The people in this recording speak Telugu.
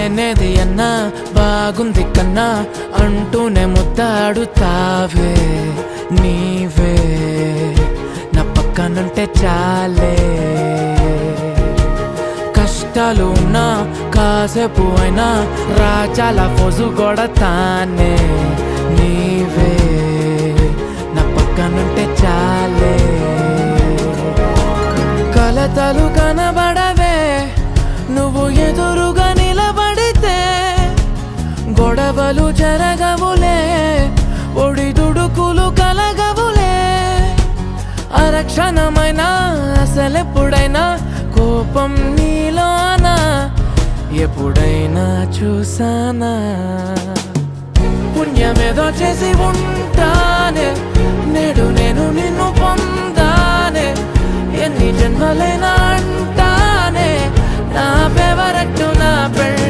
లేనేది అన్నా బాగుంది కన్నా అంటూనే ముద్దాడుతావే నీవే నా పక్కనుంటే చాలే. కష్టాలు ఉన్నా కాసేపు అయినా రాజాల ఫోజు కొడతానే నీవే నా పక్కనుంటే చాలే. కలతలు కనబడవే నువ్వు ఎదురుగా నిలబడితే, గొడవలు జరగవులే ఒడిదుడుకులు కలగవులే. అరక్షణమైనా అసలెప్పుడైనా కోపం నీలోనా ఎప్పుడైనా చూసానా? పుణ్యమేదో చేసి ఉంటానే నేడు నేను నిన్ను పొందానే. ఎన్ని జన్మలైనా అంటానే నా ఫేవరెట్ నా పెళ్ళి